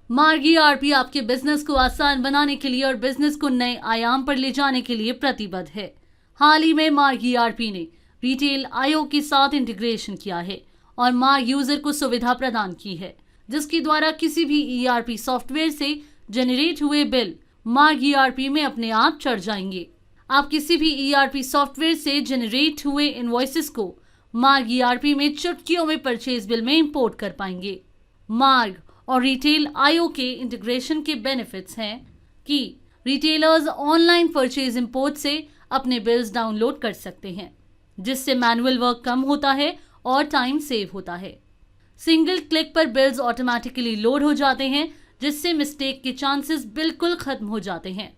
मार्ग ईआरपी आपके बिजनेस को आसान बनाने के लिए और बिजनेस को नए आयाम पर ले जाने के लिए प्रतिबद्ध है। हाल ही में मार्ग ईआरपी ने रिटेल आईओ के साथ इंटीग्रेशन किया है और मार्ग यूजर को सुविधा प्रदान की है, जिसके द्वारा किसी भी ईआरपी सॉफ्टवेयर से जनरेट हुए बिल मार्ग ईआरपी में अपने आप चढ़ जाएंगे। आप किसी भी ईआरपी सॉफ्टवेयर से जनरेट हुए इनवॉइसेस को मार्ग ईआरपी में चुटकियों में परचेज बिल में इंपोर्ट कर पाएंगे। मार्ग और रिटेल आईओ के इंटीग्रेशन के बेनिफिट्स हैं कि रिटेलर्स ऑनलाइन परचेज इंपोर्ट से अपने बिल्स डाउनलोड कर सकते हैं, जिससे मैनुअल वर्क कम होता है और टाइम सेव होता है। सिंगल क्लिक पर बिल्स ऑटोमेटिकली लोड हो जाते हैं, जिससे मिस्टेक के चांसेस बिल्कुल खत्म हो जाते हैं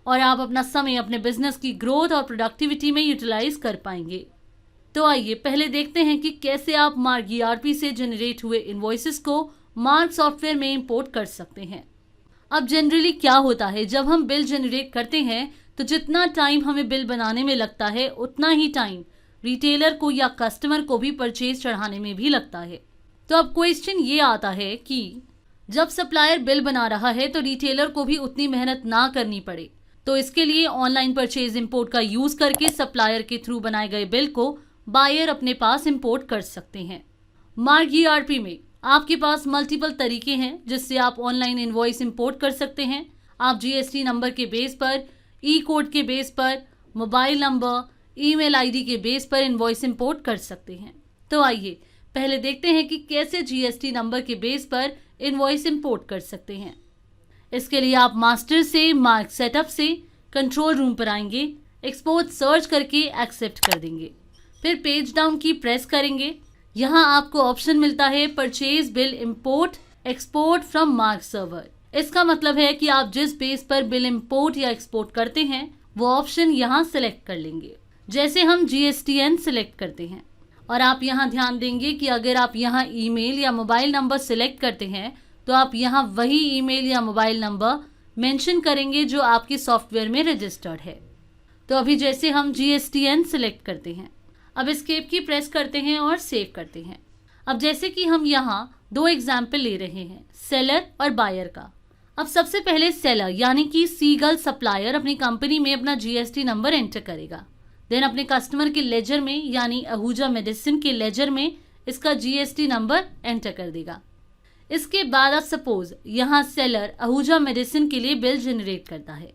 और आप अपना समय अपने बिजनेस की ग्रोथ और प्रोडक्टिविटी में यूटिलाइज कर पाएंगे। तो आइए पहले देखते हैं कि कैसे आप मार्ग ईआरपी से जनरेट हुए इनवॉइसेस को मार्ग सॉफ्टवेयर में इंपोर्ट कर सकते हैं। अब जनरली क्या होता है, जब हम बिल जनरेट करते हैं तो जितना टाइम हमें बिल बनाने में लगता है उतना ही टाइम रिटेलर को या कस्टमर को भी परचेज चढ़ाने में भी लगता है। तो अब क्वेश्चन ये आता है कि जब सप्लायर बिल बना रहा है तो रिटेलर को भी उतनी मेहनत ना करनी पड़े, तो इसके लिए ऑनलाइन परचेज इंपोर्ट का यूज करके सप्लायर के थ्रू बनाए गए बिल को बायर अपने पास इंपोर्ट कर सकते हैं। मार्ग ईआरपी में आपके पास मल्टीपल तरीके हैं जिससे आप ऑनलाइन इनवॉइस इंपोर्ट कर सकते हैं। आप जीएसटी नंबर के बेस पर, ई कोड के बेस पर, मोबाइल नंबर, ईमेल आईडी के बेस पर इनवॉइस इंपोर्ट कर सकते हैं। तो आइए पहले देखते हैं कि कैसे जीएसटी नंबर के बेस पर इनवॉइस इंपोर्ट कर सकते हैं। इसके लिए आप मास्टर से मार्ग सेटअप से कंट्रोल रूम पर आएंगे, एक्सपोर्ट सर्च करके एक्सेप्ट कर देंगे, फिर पेज डाउन की प्रेस करेंगे। यहाँ आपको ऑप्शन मिलता है purchase bill import export from मार्ग सर्वर। इसका मतलब है कि आप जिस बेस पर बिल इंपोर्ट या एक्सपोर्ट करते हैं वो ऑप्शन यहाँ सिलेक्ट कर लेंगे। जैसे हम जीएसटीएन सिलेक्ट करते हैं और आप यहाँ ध्यान देंगे कि अगर आप यहाँ ईमेल या मोबाइल नंबर सिलेक्ट करते हैं तो आप यहाँ वही ईमेल या मोबाइल नंबर मेंशन करेंगे जो आपके सॉफ्टवेयर में रजिस्टर्ड है। तो अभी जैसे हम जीएसटीएन सिलेक्ट करते हैं, अब एस्केप की प्रेस करते हैं और सेव करते हैं। अब जैसे कि हम यहाँ दो एग्जाम्पल ले रहे हैं, सेलर और बायर का। अब सबसे पहले सेलर यानी कि सीगल सप्लायर अपनी कंपनी में अपना जीएसटी नंबर एंटर करेगा, देन अपने कस्टमर के लेजर में यानी आहूजा मेडिसिन के लेजर में इसका जीएसटी नंबर एंटर कर देगा। इसके बाद आप सपोज यहाँ सेलर आहूजा मेडिसिन के लिए बिल जनरेट करता है।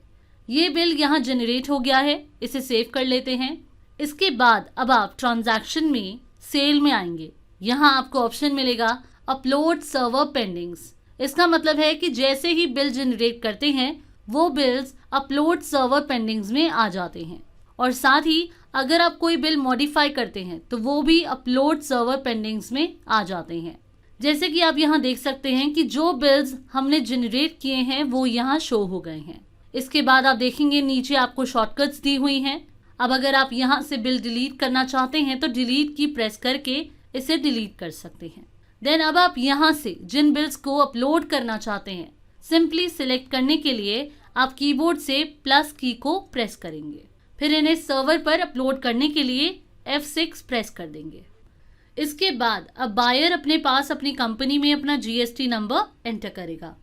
ये बिल यहाँ जनरेट हो गया है, इसे सेव कर लेते हैं। इसके बाद अब आप ट्रांजैक्शन में सेल में आएंगे। यहाँ आपको ऑप्शन मिलेगा अपलोड सर्वर पेंडिंग्स। इसका मतलब है कि जैसे ही बिल जनरेट करते हैं वो बिल्स अपलोड सर्वर पेंडिंग्स में आ जाते हैं, और साथ ही अगर आप कोई बिल मॉडिफाई करते हैं तो वो भी अपलोड सर्वर पेंडिंग्स में आ जाते हैं। जैसे कि आप यहाँ देख सकते हैं कि जो बिल्स हमने जनरेट किए हैं वो यहाँ शो हो गए हैं। इसके बाद आप देखेंगे नीचे आपको शॉर्टकट्स दी हुई हैं। अब अगर आप यहाँ से बिल डिलीट करना चाहते हैं तो डिलीट की प्रेस करके इसे डिलीट कर सकते हैं। देन अब आप यहाँ से जिन बिल्स को अपलोड करना चाहते हैं सिंपली सिलेक्ट करने के लिए आप कीबोर्ड से प्लस की को प्रेस करेंगे, फिर इन्हें सर्वर पर अपलोड करने के लिए F6 प्रेस कर देंगे। इसके बाद अब बायर अपने पास अपनी कंपनी में अपना जीएसटी नंबर एंटर करेगा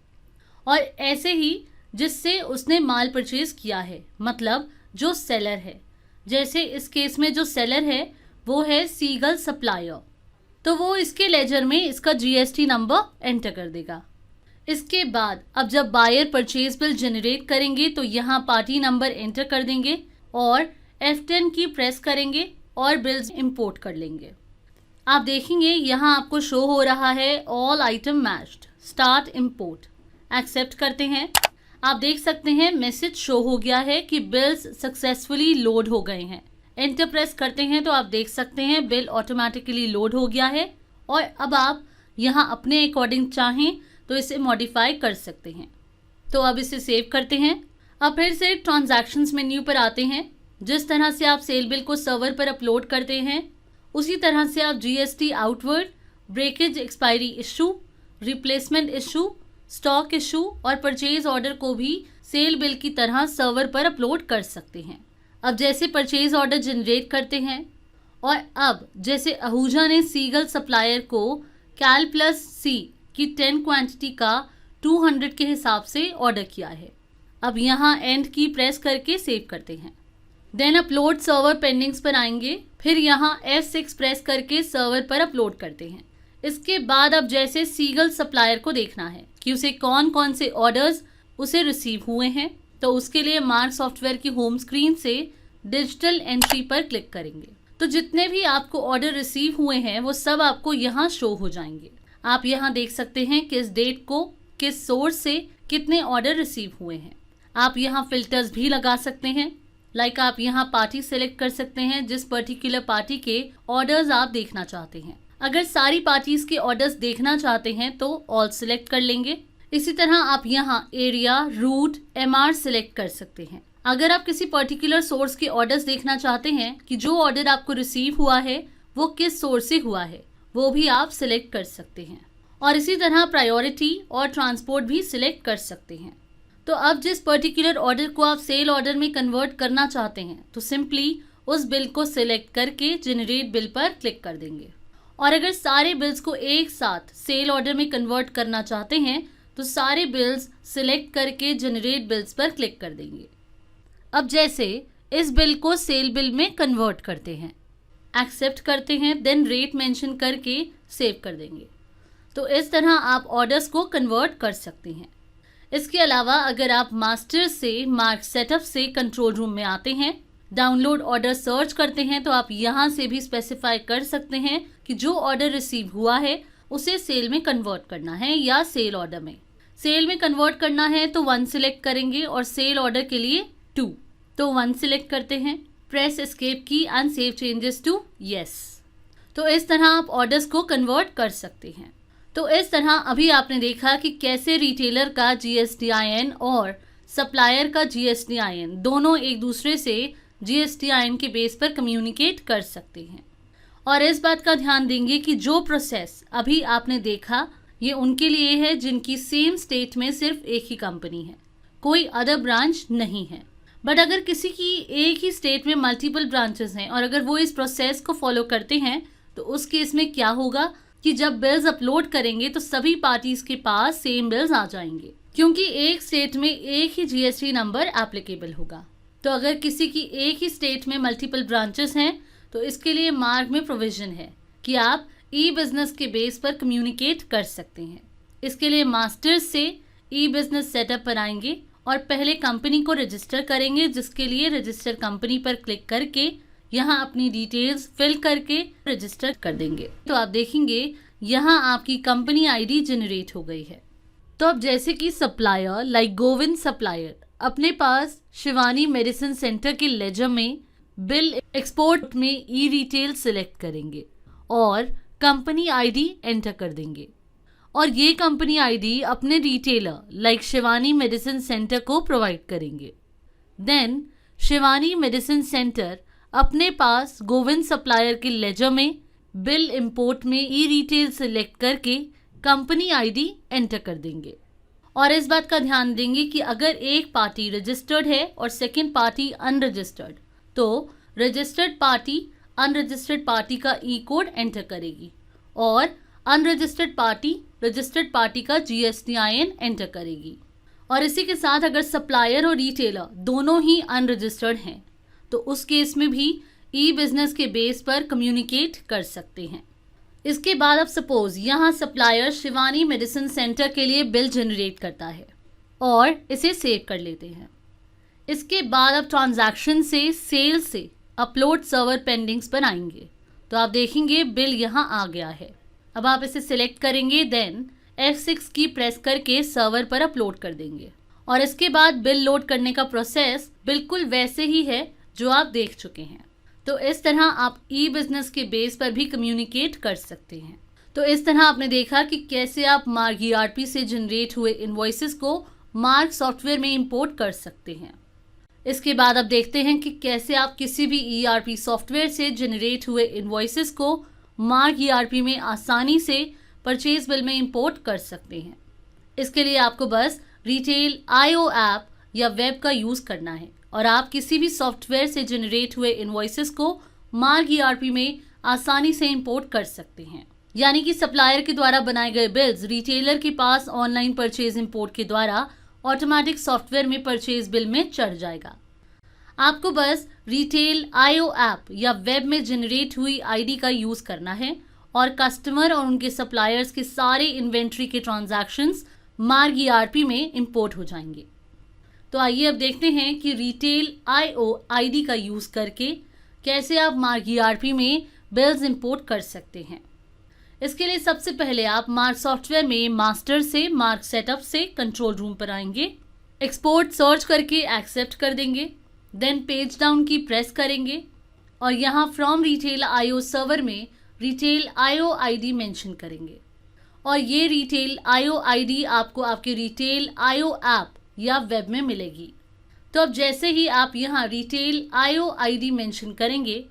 और ऐसे ही जिससे उसने माल परचेज किया है, मतलब जो सेलर है। जैसे इस केस में जो सेलर है वो है सीगल सप्लायर, तो वो इसके लेजर में इसका जीएसटी नंबर एंटर कर देगा। इसके बाद अब जब बायर परचेज बिल जनरेट करेंगे तो यहाँ पार्टी नंबर एंटर कर देंगे और F10 की प्रेस करेंगे और बिल्स इंपोर्ट कर लेंगे। आप देखेंगे यहाँ आपको शो हो रहा है all item matched, start import. Accept करते हैं। आप देख सकते हैं मैसेज शो हो गया है कि बिल्स सक्सेसफुली लोड हो गए हैं। एंटर प्रेस करते हैं तो आप देख सकते हैं बिल ऑटोमेटिकली लोड हो गया है और अब आप यहाँ अपने अकॉर्डिंग चाहें तो इसे मॉडिफाई कर सकते हैं। तो अब इसे सेव करते हैं। अब फिर से ट्रांजैक्शंस मेन्यू पर आते हैं। जिस तरह से आप सेल बिल को सर्वर पर अपलोड करते हैं उसी तरह से आप GST outward, breakage expiry issue, replacement issue, stock issue और परचेज ऑर्डर को भी सेल बिल की तरह सर्वर पर अपलोड कर सकते हैं। अब जैसे परचेज ऑर्डर जनरेट करते हैं और अब जैसे आहूजा ने सीगल सप्लायर को कैल प्लस सी की 10 क्वांटिटी का 200 के हिसाब से ऑर्डर किया है। अब यहाँ एंड की प्रेस करके सेव करते हैं। देन अपलोड सर्वर पेंडिंग्स पर आएंगे, फिर यहाँ F6 प्रेस करके सर्वर पर अपलोड करते हैं। इसके बाद अब जैसे सीगल सप्लायर को देखना है कि उसे कौन कौन से ऑर्डर्स उसे रिसीव हुए हैं, तो उसके लिए मार्क सॉफ्टवेयर की होम स्क्रीन से डिजिटल एंट्री पर क्लिक करेंगे। तो जितने भी आपको ऑर्डर रिसीव हुए हैं वो सब आपको यहाँ शो हो जाएंगे। आप यहाँ देख सकते हैं किस डेट को किस सोर्स से कितने ऑर्डर रिसीव हुए हैं। आप यहाँ फिल्टर्स भी लगा सकते हैं, लाइक आप यहाँ पार्टी सेलेक्ट कर सकते हैं जिस पर्टिकुलर पार्टी के ऑर्डर्स आप देखना चाहते हैं। अगर सारी पार्टीज के ऑर्डर्स देखना चाहते हैं तो ऑल सिलेक्ट कर लेंगे। इसी तरह आप यहाँ एरिया, रूट, MR सिलेक्ट कर सकते हैं। अगर आप किसी पर्टिकुलर सोर्स के ऑर्डर्स देखना चाहते हैं कि जो ऑर्डर आपको रिसीव हुआ है वो किस सोर्स से हुआ है, वो भी आप सिलेक्ट कर सकते हैं। और इसी तरह प्रायोरिटी और ट्रांसपोर्ट भी सिलेक्ट कर सकते हैं। तो अब जिस पर्टिकुलर ऑर्डर को आप सेल ऑर्डर में कन्वर्ट करना चाहते हैं तो सिंपली उस बिल को सिलेक्ट करके जनरेट बिल पर क्लिक कर देंगे। और अगर सारे बिल्स को एक साथ सेल ऑर्डर में कन्वर्ट करना चाहते हैं तो सारे बिल्स सिलेक्ट करके जनरेट बिल्स पर क्लिक कर देंगे। अब जैसे इस बिल को सेल बिल में कन्वर्ट करते हैं, एक्सेप्ट करते हैं, देन रेट मेंशन करके सेव कर देंगे। तो इस तरह आप ऑर्डर्स को कन्वर्ट कर सकते हैं। इसके अलावा अगर आप मास्टर से मार्क सेटअप से कंट्रोल रूम में आते हैं, डाउनलोड ऑर्डर सर्च करते हैं, तो आप यहाँ से भी स्पेसिफाई कर सकते हैं कि जो ऑर्डर रिसीव हुआ है उसे सेल में कन्वर्ट करना है या सेल ऑर्डर में। सेल में कन्वर्ट करना है तो 1 सिलेक्ट करेंगे और सेल ऑर्डर के लिए 2, तो 1 सिलेक्ट करते हैं, press escape key and save changes to yes. तो इस तरह आप ऑर्डर्स को कन्वर्ट कर सकते हैं। तो इस तरह अभी आपने देखा कि कैसे रिटेलर का GSTIN और सप्लायर का GSTIN दोनों एक दूसरे से GSTIN के बेस पर कम्युनिकेट कर सकते हैं। और इस बात का ध्यान देंगे कि जो प्रोसेस अभी आपने देखा ये उनके लिए है जिनकी सेम स्टेट में सिर्फ एक ही कंपनी है, कोई अदर ब्रांच नहीं है। बट अगर किसी की एक ही स्टेट में मल्टीपल ब्रांचेस हैं और अगर वो इस प्रोसेस को फॉलो करते हैं तो उस केस में क्या होगा कि जब बिल्स अपलोड करेंगे तो सभी पार्टीज के पास सेम बिल्स आ जाएंगे, क्योंकि एक स्टेट में एक ही GST नंबर एप्लीकेबल होगा। तो अगर किसी की एक ही स्टेट में मल्टीपल ब्रांचेस हैं तो इसके लिए मार्क में प्रोविजन है कि आप ई-बिजनेस के बेस पर कम्युनिकेट कर सकते हैं। इसके लिए मास्टर्स से ई-बिजनेस सेटअप पर आएंगे और पहले कंपनी को रजिस्टर करेंगे, जिसके लिए रजिस्टर कंपनी पर क्लिक करके यहाँ अपनी डिटेल्स फिल करके रजिस्टर कर देंगे। तो आप देखेंगे यहाँ आपकी कंपनी ID जनरेट हो गई है। तो अब जैसे कि सप्लायर लाइक गोविंद सप्लायर अपने पास शिवानी मेडिसिन सेंटर के लेजर में बिल एक्सपोर्ट में ई-रिटेल सिलेक्ट करेंगे और कंपनी ID एंटर कर देंगे और ये कंपनी ID अपने retailer like Shivani medicine centre को प्रोवाइड करेंगे। देन शिवानी मेडिसिन सेंटर अपने पास गोविंद सप्लायर के लेजर में बिल इंपोर्ट में ई-रिटेल सिलेक्ट करके कंपनी ID एंटर कर देंगे। और इस बात का ध्यान देंगे कि अगर एक पार्टी रजिस्टर्ड है और सेकेंड पार्टी अनरजिस्टर्ड तो रजिस्टर्ड पार्टी अनरजिस्टर्ड पार्टी का ई-कोड एंटर करेगी और अनरजिस्टर्ड पार्टी रजिस्टर्ड पार्टी का GSTIN एंटर करेगी। और इसी के साथ अगर सप्लायर और रिटेलर दोनों ही अनरजिस्टर्ड हैं तो उस केस में भी ई-बिजनेस के बेस पर कम्युनिकेट कर सकते हैं। इसके बाद अब सपोज यहाँ सप्लायर शिवानी मेडिसिन सेंटर के लिए बिल जनरेट करता है और इसे सेव कर लेते हैं। इसके बाद अब ट्रांजैक्शन से सेल से अपलोड सर्वर पेंडिंग्स पर आएंगे, तो आप देखेंगे बिल यहाँ आ गया है। अब आप इसे सिलेक्ट करेंगे, देन F6 की प्रेस करके सर्वर पर अपलोड कर देंगे और इसके बाद बिल लोड करने का प्रोसेस बिल्कुल वैसे ही है जो आप देख चुके हैं। तो इस तरह आप ई-बिजनेस के बेस पर भी कम्युनिकेट कर सकते हैं। तो इस तरह आपने देखा कि कैसे आप मार्क ERP से जनरेट हुए इनवॉइसेस को मार्क सॉफ्टवेयर में इंपोर्ट कर सकते हैं। इसके बाद अब देखते हैं कि कैसे आप किसी भी ERP सॉफ्टवेयर से जनरेट हुए इनवॉइसेस को मार्क ERP में आसानी से परचेज बिल में इंपोर्ट कर सकते हैं। इसके लिए आपको बस रिटेल IO ऐप या वेब का यूज़ करना है और आप किसी भी सॉफ्टवेयर से जनरेट हुए इनवॉइसेस को मार्क ERP में आसानी से इंपोर्ट कर सकते हैं। यानी कि सप्लायर के द्वारा बनाए गए बिल्स रिटेलर के पास ऑनलाइन परचेज इंपोर्ट के द्वारा ऑटोमेटिक सॉफ्टवेयर में परचेज बिल में चढ़ जाएगा। आपको बस रिटेल आईओ ऐप या वेब में जनरेट हुई आईडी का यूज करना है और कस्टमर और उनके सप्लायर्स के सारे इन्वेंट्री के ट्रांजैक्शंस मार्ग ईआरपी में इंपोर्ट हो जाएंगे। तो आइए अब देखते हैं कि रिटेल आईओ आईडी का यूज करके कैसे आप मार्ग ईआरपी में बिल्स इंपोर्ट कर सकते हैं। इसके लिए सबसे पहले आप मार्ग सॉफ्टवेयर में मास्टर से मार्ग सेटअप से कंट्रोल रूम पर आएंगे, एक्सपोर्ट सर्च करके एक्सेप्ट कर देंगे, देन पेज डाउन की प्रेस करेंगे और यहाँ फ्रॉम रिटेल आईओ सर्वर में रिटेल आईओ आईडी मेंशन करेंगे और ये रिटेल आईओ आईडी आपको आपके रिटेल आईओ ऐप या वेब में मिलेगी। तो अब जैसे ही आप यहाँ रिटेल आईओ आईडी मेंशन करेंगे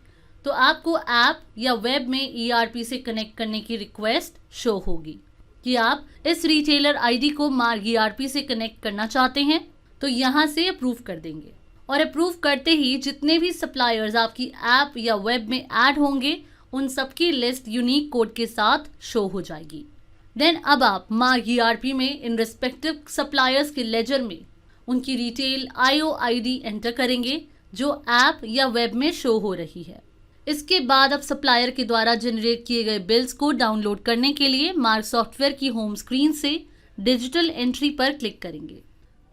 तो आपको ऐप या वेब में ईआरपी से कनेक्ट करने की रिक्वेस्ट शो होगी कि आप इस रिटेलर आईडी को मार्ग ईआरपी से कनेक्ट करना चाहते हैं। तो यहाँ से अप्रूव कर देंगे और अप्रूव करते ही जितने भी सप्लायर्स आपकी ऐप या वेब में ऐड होंगे उन सबकी लिस्ट यूनिक कोड के साथ शो हो जाएगी। देन अब आप मार्ग ईआरपी में इन रिस्पेक्टिव सप्लायर्स के लेजर में उनकी रिटेल आईओ आईडी एंटर करेंगे जो ऐप या वेब में शो हो रही है। इसके बाद अब सप्लायर के द्वारा जनरेट किए गए बिल्स को डाउनलोड करने के लिए मार्ग सॉफ्टवेयर की होम स्क्रीन से डिजिटल एंट्री पर क्लिक करेंगे,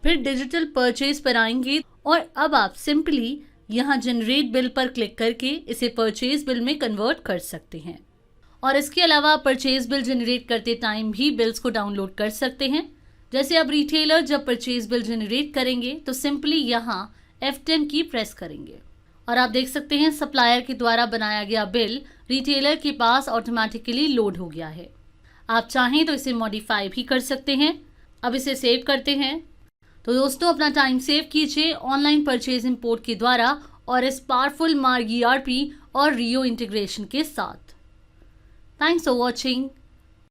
फिर डिजिटल परचेज पर आएंगे और अब आप सिंपली यहाँ जनरेट बिल पर क्लिक करके इसे परचेज बिल में कन्वर्ट कर सकते हैं। और इसके अलावा परचेज बिल जनरेट करते टाइम भी बिल्स को डाउनलोड कर सकते हैं। जैसे अब रिटेलर जब परचेज बिल जनरेट करेंगे तो सिंपली यहाँ F10 की प्रेस करेंगे और आप देख सकते हैं सप्लायर के द्वारा बनाया गया बिल रिटेलर के पास ऑटोमेटिकली लोड हो गया है। आप चाहें तो इसे मॉडिफाई भी कर सकते हैं। अब इसे सेव करते हैं। तो दोस्तों अपना टाइम सेव कीजिए ऑनलाइन परचेज इंपोर्ट के द्वारा और इस पावरफुल मार्ग ईआरपी और रियो इंटीग्रेशन के साथ। Thanks for watching.